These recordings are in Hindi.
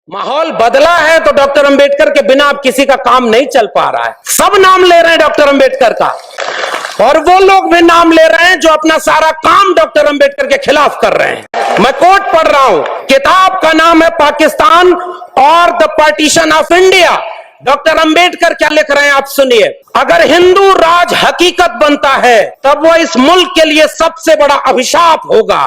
माहौल बदला है तो डॉक्टर अंबेडकर के बिना अब किसी का काम नहीं चल पा रहा है। सब नाम ले रहे हैं डॉक्टर अंबेडकर का, और वो लोग भी नाम ले रहे हैं जो अपना सारा काम डॉक्टर अंबेडकर के खिलाफ कर रहे हैं। मैं कोट पढ़ रहा हूं, किताब का नाम है पाकिस्तान और the partition of India. Doctor Ambedkar क्या लिख रहे हैं आप सुनिए। अगर हिंदू राज हकीकत बनता है तब वो इस मुल्क के लिए सबसे बड़ा अभिशाप होगा।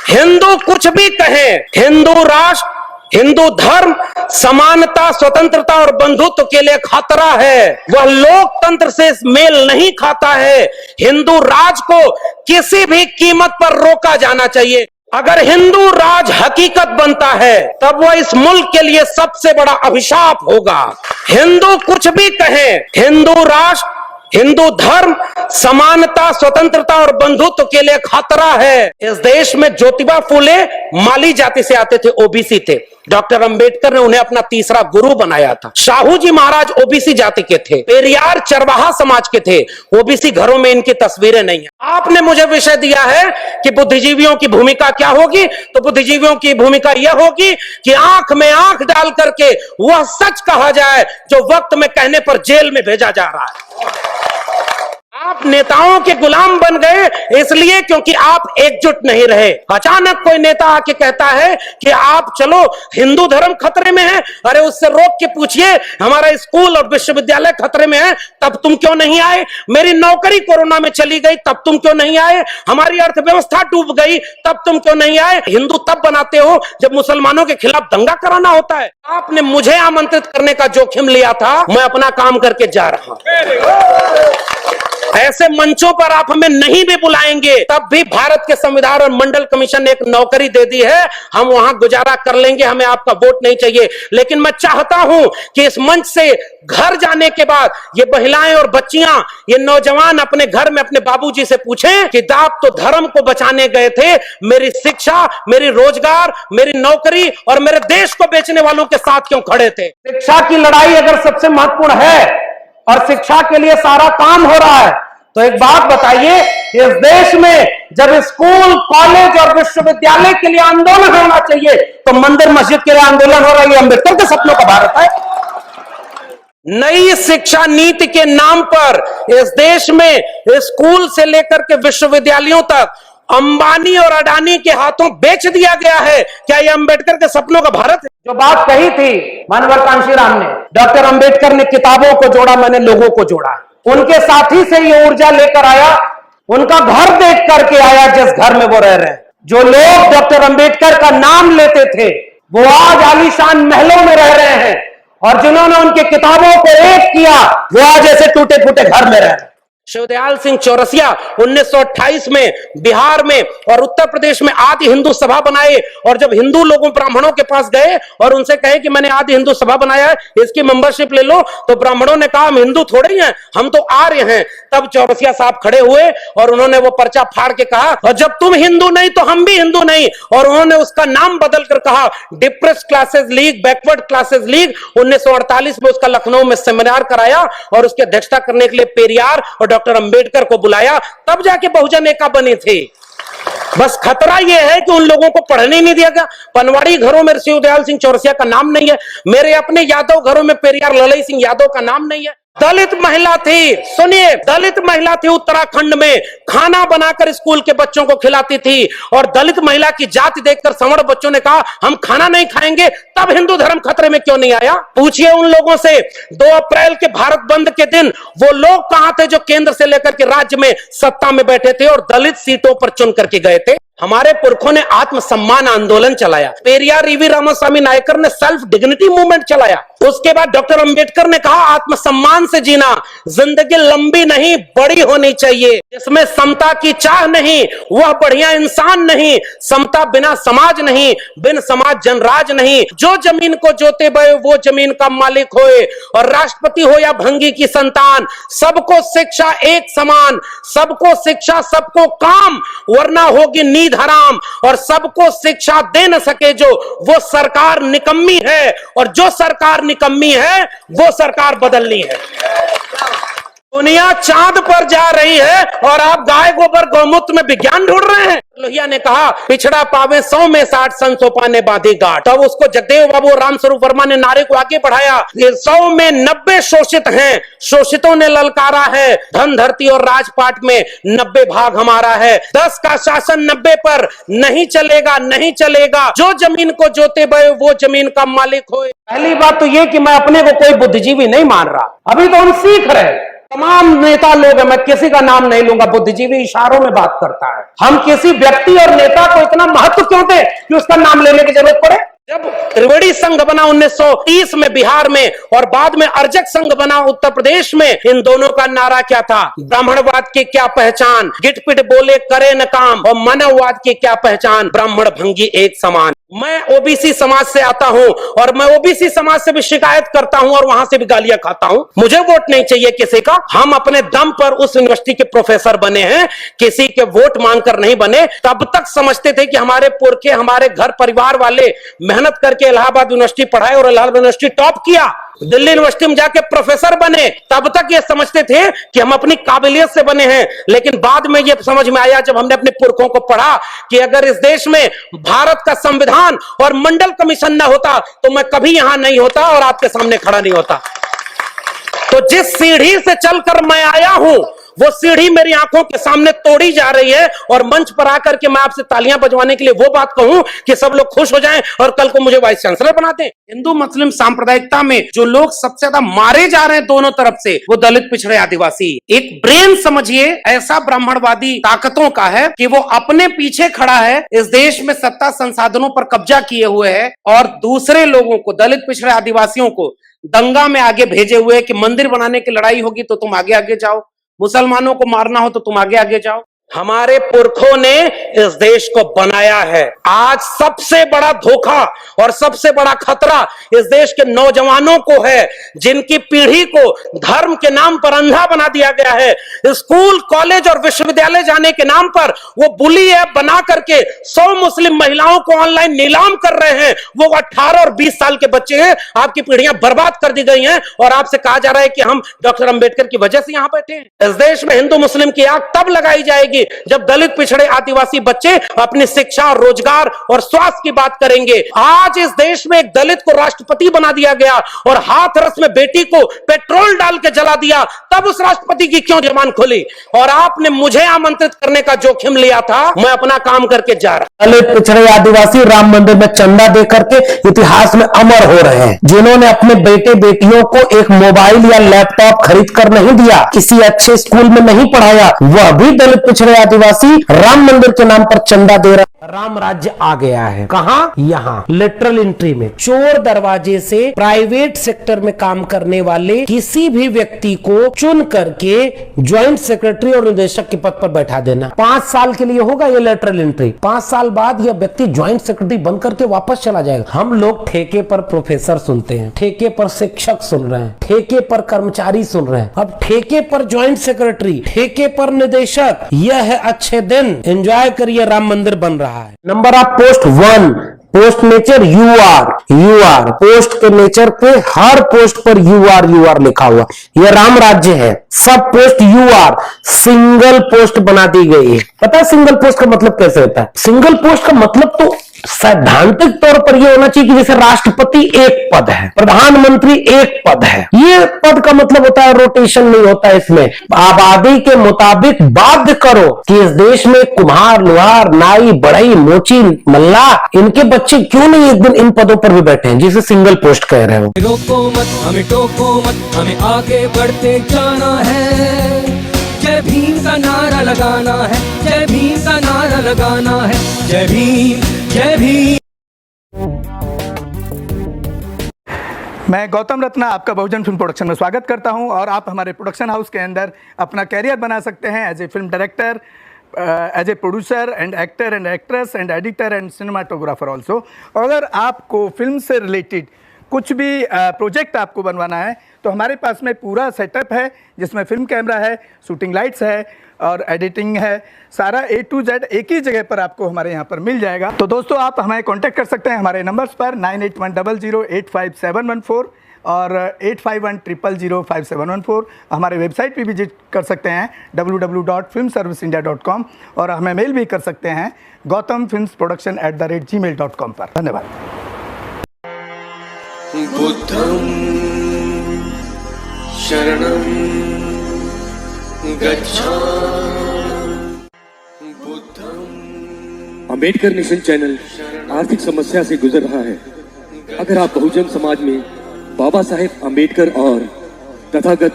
हिंदू कुछ भी कहें, हिंदू राष्ट्र, हिंदू धर्म समानता, स्वतंत्रता और बंधुत्व के लिए खतरा है। वह लोकतंत्र से मेल नहीं खाता है। हिंदू राज को किसी भी कीमत पर रोका जाना चाहिए। अगर हिंदू राज हकीकत बनता है तब वह इस मुल्क के लिए सबसे बड़ा अभिशाप होगा। हिंदू कुछ भी कहें, हिंदू राष्ट्र, हिंदू धर्म समानता, स्वतंत्रता और बंधुत्व के लिए खतरा है। इस देश में ज्योतिबा फूले माली जाति से आते थे, ओबीसी थे। डॉक्टर अंबेडकर ने उन्हें अपना तीसरा गुरु बनाया था। शाहू जी महाराज ओबीसी जाति के थे। पेरियार चरवाहा समाज के थे। ओबीसी घरों में इनकी तस्वीरें नहीं है। आपने मुझे विषय दिया है कि बुद्धिजीवियों की भूमिका क्या होगी, तो बुद्धिजीवियों की भूमिका यह होगी कि आंख में आंख डाल करके वह सच कहा जाए जो वक्त में कहने पर जेल में भेजा जा रहा है। आप नेताओं के गुलाम बन गए इसलिए क्योंकि आप एकजुट नहीं रहे। अचानक कोई नेता आके कहता है कि आप चलो हिंदू धर्म खतरे में है, अरे उससे रोक के पूछिए हमारा स्कूल और विश्वविद्यालय खतरे में है, तब तुम क्यों नहीं आए? मेरी नौकरी कोरोना में चली गई, तब तुम क्यों नहीं आए? हमारी अर्थव्यवस्था डूब गई, तब तुम क्यों नहीं आए? हिंदू तब बनाते हो जब मुसलमानों के खिलाफ दंगा कराना होता है। आपने मुझे आमंत्रित करने का जोखिम लिया था, मैं अपना काम करके जा रहा हूं। ऐसे मंचों पर आप हमें नहीं भी बुलाएंगे तब भी भारत के संविधान और मंडल कमीशन ने एक नौकरी दे दी है, हम वहां गुजारा कर लेंगे, हमें आपका वोट नहीं चाहिए। लेकिन मैं चाहता हूं कि इस मंच से घर जाने के बाद ये महिलाएं और बच्चियां, ये नौजवान अपने घर में अपने बाबूजी से पूछें कि आप तो धर्म को बचाने गए थे, मेरी शिक्षा, मेरी रोजगार, मेरी नौकरी और मेरे देश को बेचने वालों के साथ क्यों खड़े थे? शिक्षा की लड़ाई अगर सबसे महत्वपूर्ण है और शिक्षा के लिए सारा काम हो रहा है, तो एक बात बताइए, इस देश में जब स्कूल, कॉलेज और विश्वविद्यालय के लिए आंदोलन होना चाहिए तो मंदिर मस्जिद के लिए आंदोलन हो रहा है। अंबेडकर के सपनों का भारत है। नई शिक्षा नीति के नाम पर इस देश में स्कूल से लेकर के विश्वविद्यालयों तक अंबानी और अडानी के हाथों बेच दिया गया है। क्या यह अंबेडकर के सपनों का भारत है? जो बात कही थी मानवर कांशीराम ने, डॉक्टर अंबेडकर ने किताबों को जोड़ा, मैंने लोगों को जोड़ा। उनके साथी से ये ऊर्जा लेकर आया, उनका घर देख करके आया जिस घर में वो रह रहे हैं। जो लोग डॉक्टर अंबेडकर का नाम लेते थे वो आज आलीशान महलों में रह रहे हैं, और जिन्होंने उनकी किताबों को एक किया वो आज ऐसे टूटे फूटे घर में रह रहे हैं। शिवदयाल सिंह चौरसिया 1928 में बिहार में और उत्तर प्रदेश में आदि हिंदू सभा बनाए, और जब हिंदू लोगों ब्राह्मणों के पास गए और उनसे कहे कि मैंने आदि हिंदू सभा बनाया है, इसकी मेंबरशिप ले लो, तो ब्राह्मणों ने कहा हम हिंदू थोड़े ही हैं, हम तो आर्य हैं। तब चौरसिया साहब खड़े हुए और उन्होंने वो पर्चा फाड़ के कहा, और जब तुम हिंदू नहीं तो हम भी हिंदू नहीं, और उन्होंने उसका नाम बदल कर कहा depressed classes league, backward classes league. 1948 में उसका लखनऊ में सेमिनार कराया और उसकी अध्यक्षता करने के लिए पेरियार और डॉक्टर अंबेडकर को बुलाया, तब जाके बहुजन एका बनी थी। बस खतरा यह है कि उन लोगों को पढ़ने नहीं दिया गया। पनवाड़ी घरों में शिवदयाल सिंह चौरसिया का नाम नहीं है, मेरे अपने यादव घरों में पेरियार ललई सिंह यादव का नाम नहीं है। दलित महिला थी, सुनिए, दलित महिला थी उत्तराखंड में, खाना बनाकर स्कूल के बच्चों को खिलाती थी, और दलित महिला की जाति देखकर सवर्ण बच्चों ने कहा हम खाना नहीं खाएंगे। तब हिंदू धर्म खतरे में क्यों नहीं आया? पूछिए उन लोगों से 2 अप्रैल के भारत बंद के दिन वो लोग कहां थे जो केंद्र से लेकर के राज्य में सत्ता में बैठे थे और दलित सीटों पर चुन करके गए थे। हमारे पुरखों ने आत्मसम्मान आंदोलन चलाया, पेरियार ईवी रामास्वामी नायकर ने सेल्फ डिग्निटी मूवमेंट चलाया, उसके बाद डॉक्टर अंबेडकर ने कहा आत्मसम्मान से जीना, जिंदगी लंबी नहीं बड़ी होनी चाहिए, जिसमें समता की चाह नहीं वह बढ़िया इंसान नहीं, समता बिना समाज नहीं, बिन समाज जनराज नहीं, जो जमीन को जोते बहे वो जमीन का मालिक होए, और राष्ट्रपति हो या भंगी की संतान, सबको शिक्षा एक समान, सबको शिक्षा सबको काम, वरना होगी नींद हराम, और सबको शिक्षा दे न सके जो वो सरकार निकम्मी है, और जो सरकार निकम्मी है वो सरकार बदलनी है। दुनिया चांद पर जा रही है और आप गाय गोबर गौमूत्र में विज्ञान ढूंढ रहे हैं। लोहिया ने कहा पिछड़ा पावे 100 में 60 सन सोपा ने बांधी गांठ। तब उसको जगदेव बाबू रामस्वरूप वर्मा ने नारे को आगे बढ़ाया। 100 में 90 शोषित हैं, शोषितों ने ललकारा है, धन धरती और राजपाट में 90 भाग हमारा है। 10 का शासन 90 पर नहीं चलेगा, नहीं चलेगा। जो जमीन को जोते बे वो जमीन का मालिक होए। पहली बात तो ये कि मैं अपने को कोई बुद्धिजीवी नहीं मान रहा, अभी तो हम सीख रहे हैं। तमाम नेता लोग हैं, मैं किसी का नाम नहीं लूंगा, बुद्धिजीवी इशारों में बात करता है। हम किसी व्यक्ति और नेता को इतना महत्व क्यों दें कि उसका नाम लेने की जरूरत पड़े। जब त्रिवेणी संघ बना 1930 में बिहार में और बाद में अर्जक संघ बना उत्तर प्रदेश में, इन दोनों का नारा क्या था? ब्राह्मणवाद की क्या पहचान, गिटपिट बोले करे न काम, और मानववाद की क्या पहचान, ब्राह्मण भंगी एक समान। मैं ओबीसी समाज से आता हूं और मैं ओबीसी समाज से भी शिकायत करता हूं और वहां से भी गालियां खाता हूं। मुझे वोट नहीं चाहिए किसी का, हम अपने दम पर उस यूनिवर्सिटी के प्रोफेसर बने हैं, किसी के वोट मांगकर नहीं बने। तब तक समझते थे कि हमारे पुरखे, हमारे घर परिवार वाले मेहनत करके इलाहाबाद यूनिवर्सिटी पढ़ाए और इलाहाबाद यूनिवर्सिटी टॉप किया, दिल्ली यूनिवर्सिटी में जाके प्रोफेसर बने। तब तक ये समझते थे कि हम अपनी काबिलियत से बने हैं, लेकिन बाद में ये समझ में आया जब हमने अपने पुरखों को पढ़ा कि अगर इस देश में भारत का संविधान और मंडल कमीशन न होता तो मैं कभी यहां नहीं होता और आपके सामने खड़ा नहीं होता। तो जिस सीढ़ी से चलकर मैं आया हूं वो सीढ़ी मेरी आंखों के सामने तोड़ी जा रही है और मंच पर आकर के मैं आपसे तालियां बजवाने के लिए वो बात कहूं कि सब लोग खुश हो जाएं और कल को मुझे वाइस चांसलर बना दें। हिंदू मुस्लिम सांप्रदायिकता में जो लोग सबसे ज्यादा मारे जा रहे हैं दोनों तरफ से, वो दलित पिछड़े आदिवासी। एक ब्रेन समझिए ऐसा ब्राह्मणवादी ताकतों का है कि वो अपने पीछे खड़ा है, इस देश में सत्ता संसाधनों पर कब्जा किए हुए है और दूसरे लोगों को, दलित पिछड़े आदिवासियों को दंगा में आगे भेजे हुए कि मंदिर बनाने की लड़ाई होगी तो तुम आगे आगे जाओ, मुसलमानों को मारना हो तो तुम आगे आगे जाओ। हमारे पुरखों ने इस देश को बनाया है। आज सबसे बड़ा धोखा और सबसे बड़ा खतरा इस देश के नौजवानों को है, जिनकी पीढ़ी को धर्म के नाम पर अंधा बना दिया गया है। स्कूल, कॉलेज और विश्वविद्यालय जाने के नाम पर वो बुली ऐप बना करके 100 मुस्लिम महिलाओं को ऑनलाइन नीलाम कर रहे हैं। वो 18 और 20 साल के बच्चे हैं। आपकी पीढ़ियां बर्बाद कर दी गई हैं और आपसे कहा जा रहा है कि हम डॉक्टर अंबेडकर की वजह से यहां बैठे हैं। इस देश में हिंदू मुस्लिम की आग तब लगाई जाएगी जब दलित पिछड़े आदिवासी बच्चे अपनी शिक्षा, रोजगार और स्वास्थ्य की बात करेंगे। आज इस देश में एक दलित को राष्ट्रपति बना दिया गया और हाथरस में बेटी को पेट्रोल डाल के जला दिया, तब उस राष्ट्रपति की क्यों जबान खुली? और आपने मुझे आमंत्रित करने का जोखिम लिया था, मैं अपना काम करके जा रहा। दलित पिछड़े आदिवासी राम मंदिर में चंदा दे करके इतिहास में अमर हो रहे हैं। जिन्होंने अपने बेटे बेटियों को एक मोबाइल या लैपटॉप खरीद कर नहीं दिया, किसी अच्छे स्कूल में नहीं पढ़ाया, वह भी दलित पिछड़े आदिवासी राम मंदिर के नाम पर चंदा दे रहा। राम राज्य आ गया है। कहां? यहाँ लेटरल एंट्री में चोर दरवाजे से प्राइवेट सेक्टर में काम करने वाले किसी भी व्यक्ति को चुन करके ज्वाइंट सेक्रेटरी और निदेशक के पद पर बैठा देना। 5 साल के लिए होगा ये लेटरल एंट्री। 5 साल बाद यह व्यक्ति ज्वाइंट सेक्रेटरी बन करके वापस चला जाएगा। हम लोग ठेके पर प्रोफेसर सुनते हैं, ठेके पर शिक्षक सुन रहे हैं, ठेके पर कर्मचारी सुन रहे हैं, अब ठेके पर ज्वाइंट सेक्रेटरी, ठेके पर निदेशक। यह है अच्छे दिन, एंजॉय करिए, राम मंदिर बन रहा है। Number of post 1, post nature UR, post के नेचर पे हर पोस्ट पर यूआर लिखा हुआ। यह राम राज्य है, सब पोस्ट यूआर, सिंगल पोस्ट बना दी गई है। पता है सिंगल पोस्ट का मतलब कैसे होता है? सिंगल पोस्ट का मतलब तो सैद्धांतिक तौर पर यह होना चाहिए कि जैसे राष्ट्रपति एक पद है, प्रधानमंत्री एक पद है। ये पद का मतलब होता है रोटेशन नहीं होता है इसमें। आबादी के मुताबिक बाध्य करो कि इस देश में कुम्हार, लोहार, नाई, बढ़ई, मोची, मल्ला, इनके बच्चे क्यों नहीं एक दिन इन पदों पर भी बैठे हैं, जिसे सिंगल पोस्ट कह रहे हो। रोको मत, हमें टोको मत, हमें आगे बढ़ते जाना है। जय भीम का नारा लगाना है, जय भीम का नारा लगाना है, जय भीम, जय भीम। मैं गौतम रत्ना आपका बहुजन फिल्म प्रोडक्शन में स्वागत करता हूं और आप हमारे प्रोडक्शन हाउस के अंदर अपना कैरियर बना सकते हैं as a film director, as a producer and actor and actress and editor and cinematographer also. अगर आपको फिल्म से रिलेटेड कुछ भी प्रोजेक्ट आपको बनवाना है तो हमारे पास में पूरा सेटअप है, जिसमें फिल्म कैमरा है, शूटिंग लाइट्स है और एडिटिंग है। सारा A to Z एक ही जगह पर आपको हमारे यहाँ पर मिल जाएगा। तो दोस्तों आप हमें कांटेक्ट कर सकते हैं हमारे नंबर्स पर 9810085714, और 8510005714। हमारे वेबसाइट पे विजिट कर सकते हैं www.filmserviceindia.com और हमें मेल भी कर सकते हैं gautamfilmsproduction@gmail.com पर। धन्यवाद। बुद्धं शरणं गच्छामि। अंबेडकर नेशन चैनल आर्थिक समस्या से गुजर रहा है। अगर आप बहुजन समाज में बाबा साहेब अंबेडकर और तथागत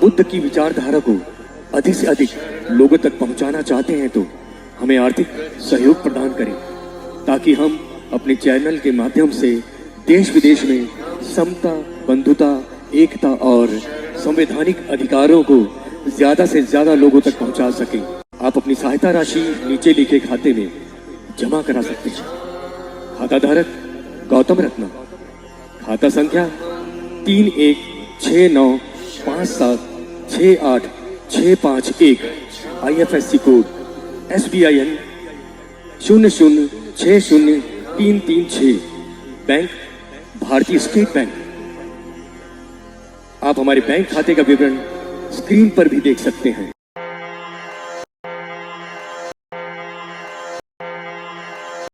बुद्ध की विचारधारा को अधिक से अधिक लोगों तक पहुंचाना चाहते हैं तो हमें आर्थिक सहयोग प्रदान करें, ताकि हम अपने चैनल के माध्यम से देश विदेश में समता, बंधुता, एकता और संवैधानिक अधिकारों को ज्यादा से ज्यादा लोगों तक पहुंचा सकें। आप अपनी सहायता राशि नीचे लिखे खाते में जमा करा सकते हैं। खाता धारक गौतम रत्ना, खाता संख्या 3169576865 IFSC कोड SBIN 0060336, बैंक भारतीय स्टेट बैंक। आप हमारे बैंक खाते का विवरण स्क्रीन पर भी देख सकते हैं।